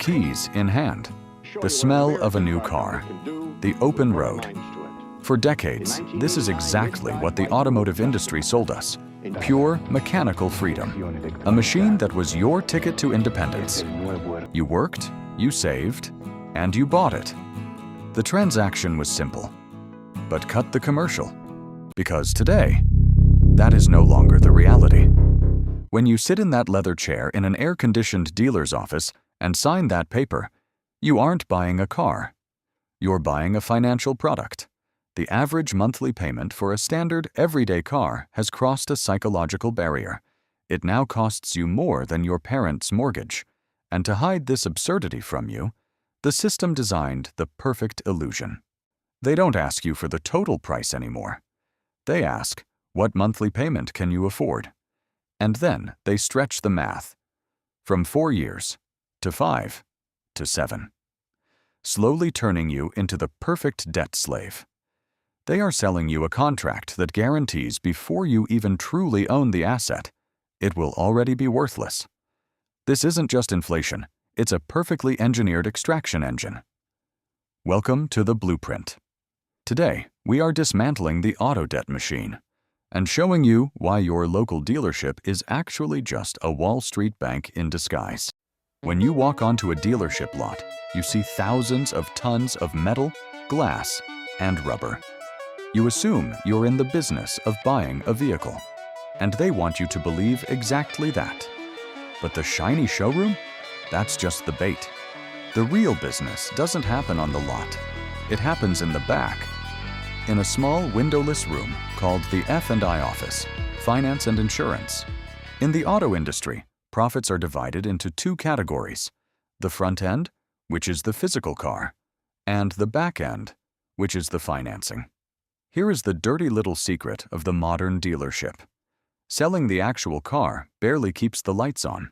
keys in hand, the smell of a new car, the open road. For decades, this is exactly what the automotive industry sold us. Pure mechanical freedom. A machine that was your ticket to independence. You worked, you saved, and you bought it. The transaction was simple, but cut the commercial. Because today, that is no longer the reality. When you sit in that leather chair in an air-conditioned dealer's office and sign that paper, you aren't buying a car. You're buying a financial product. The average monthly payment for a standard, everyday car has crossed a psychological barrier. It now costs you more than your parents' mortgage. And to hide this absurdity from you, the system designed the perfect illusion. They don't ask you for the total price anymore. They ask, what monthly payment can you afford? And then they stretch the math from 4 years to 5 to 7, slowly turning you into the perfect debt slave. They are selling you a contract that guarantees before you even truly own the asset, it will already be worthless. This isn't just inflation, it's a perfectly engineered extraction engine. Welcome to the blueprint. Today, we are dismantling the auto debt machine and showing you why your local dealership is actually just a Wall Street bank in disguise. When you walk onto a dealership lot, you see thousands of tons of metal, glass, and rubber. You assume you're in the business of buying a vehicle, and they want you to believe exactly that. But the shiny showroom? That's just the bait. The real business doesn't happen on the lot. It happens in the back, in a small windowless room called the F&I office, finance and insurance. In the auto industry, profits are divided into 2 categories: the front end, which is the physical car, and the back end, which is the financing. Here is the dirty little secret of the modern dealership. Selling the actual car barely keeps the lights on.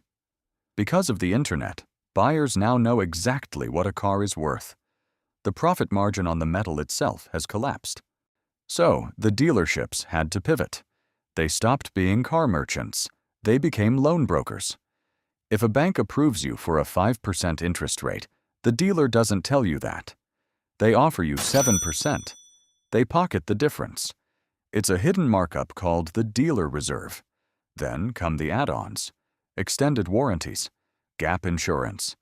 Because of the internet, buyers now know exactly what a car is worth. The profit margin on the metal itself has collapsed. So, the dealerships had to pivot. They stopped being car merchants. They became loan brokers. If a bank approves you for a 5% interest rate, the dealer doesn't tell you that. They offer you 7%. They pocket the difference. It's a hidden markup called the dealer reserve. Then come the add-ons: extended warranties, gap insurance,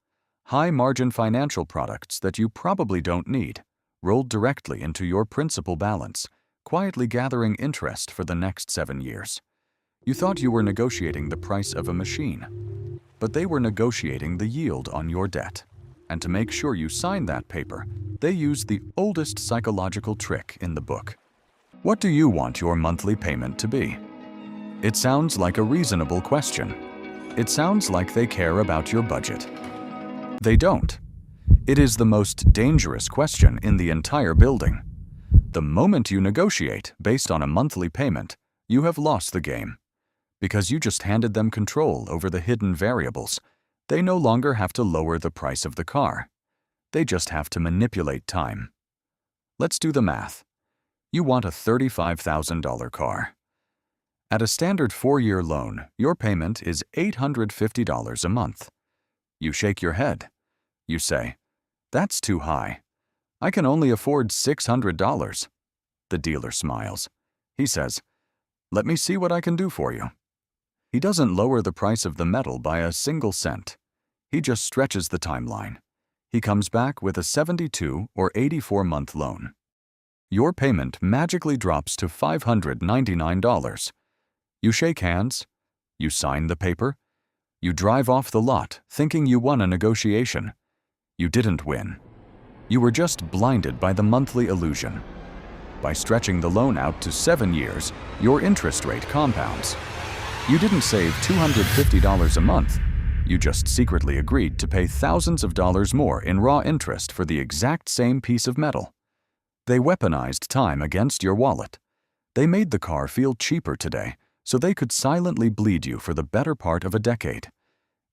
high-margin financial products that you probably don't need, rolled directly into your principal balance, quietly gathering interest for the next 7 years. You thought you were negotiating the price of a machine, but they were negotiating the yield on your debt. And to make sure you sign that paper, they used the oldest psychological trick in the book. What do you want your monthly payment to be? It sounds like a reasonable question. It sounds like they care about your budget. They don't. It is the most dangerous question in the entire building. The moment you negotiate based on a monthly payment, you have lost the game. Because you just handed them control over the hidden variables. They no longer have to lower the price of the car. They just have to manipulate time. Let's do the math. You want a $35,000 car. At a standard 4-year loan, your payment is $850 a month. You shake your head. You say, "That's too high. I can only afford $600. The dealer smiles. He says, "Let me see what I can do for you." He doesn't lower the price of the metal by a single cent. He just stretches the timeline. He comes back with a 72 or 84-month loan. Your payment magically drops to $599. You shake hands. You sign the paper. You drive off the lot thinking you won a negotiation. You didn't win. You were just blinded by the monthly illusion. By stretching the loan out to 7 years, your interest rate compounds. You didn't save $250 a month. You just secretly agreed to pay thousands of dollars more in raw interest for the exact same piece of metal. They weaponized time against your wallet. They made the car feel cheaper today, so they could silently bleed you for the better part of a decade.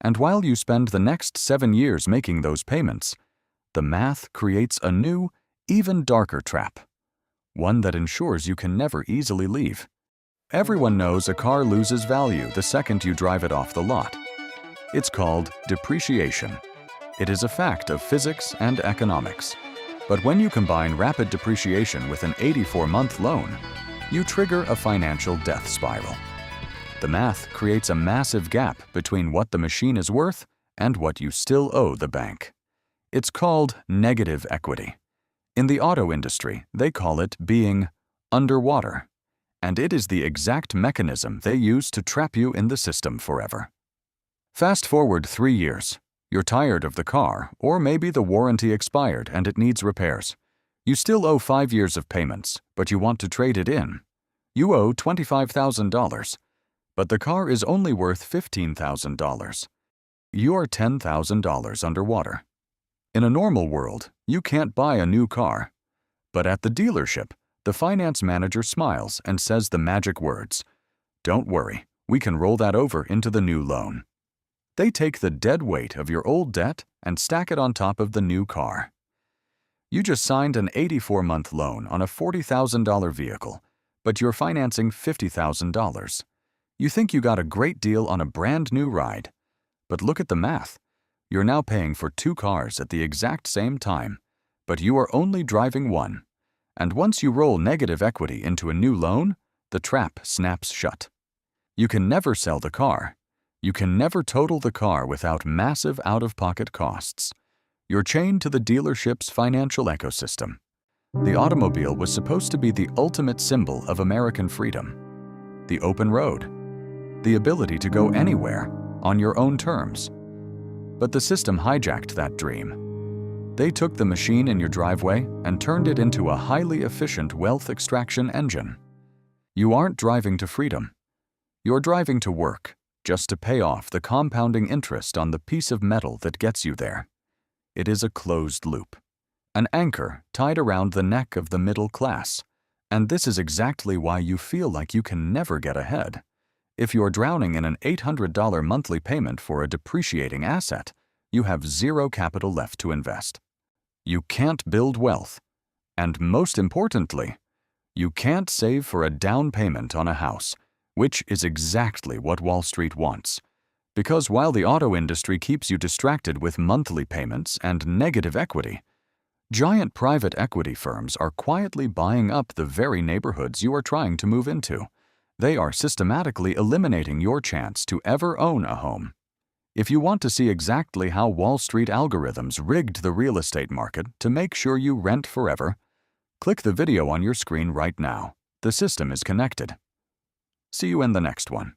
And while you spend the next 7 years making those payments, the math creates a new, even darker trap. One that ensures you can never easily leave. Everyone knows a car loses value the second you drive it off the lot. It's called depreciation. It is a fact of physics and economics. But when you combine rapid depreciation with an 84-month loan, you trigger a financial death spiral. The math creates a massive gap between what the machine is worth and what you still owe the bank. It's called negative equity. In the auto industry, they call it being underwater, and it is the exact mechanism they use to trap you in the system forever. Fast forward 3 years. You're tired of the car, or maybe the warranty expired and it needs repairs. You still owe 5 years of payments, but you want to trade it in. You owe $25,000, but the car is only worth $15,000. You are $10,000 underwater. In a normal world, you can't buy a new car. But at the dealership, the finance manager smiles and says the magic words, "Don't worry, we can roll that over into the new loan." They take the dead weight of your old debt and stack it on top of the new car. You just signed an 84-month loan on a $40,000 vehicle, but you're financing $50,000. You think you got a great deal on a brand new ride. But look at the math. You're now paying for 2 cars at the exact same time, but you are only driving one. And once you roll negative equity into a new loan, the trap snaps shut. You can never sell the car. You can never total the car without massive out-of-pocket costs. You're chained to the dealership's financial ecosystem. The automobile was supposed to be the ultimate symbol of American freedom. The open road. The ability to go anywhere, on your own terms. But the system hijacked that dream. They took the machine in your driveway and turned it into a highly efficient wealth extraction engine. You aren't driving to freedom. You're driving to work, just to pay off the compounding interest on the piece of metal that gets you there. It is a closed loop, an anchor tied around the neck of the middle class, and this is exactly why you feel like you can never get ahead. If you're drowning in an $800 monthly payment for a depreciating asset, you have zero capital left to invest. You can't build wealth, and most importantly, you can't save for a down payment on a house, which is exactly what Wall Street wants. Because while the auto industry keeps you distracted with monthly payments and negative equity, giant private equity firms are quietly buying up the very neighborhoods you are trying to move into. They are systematically eliminating your chance to ever own a home. If you want to see exactly how Wall Street algorithms rigged the real estate market to make sure you rent forever, click the video on your screen right now. The system is connected. See you in the next one.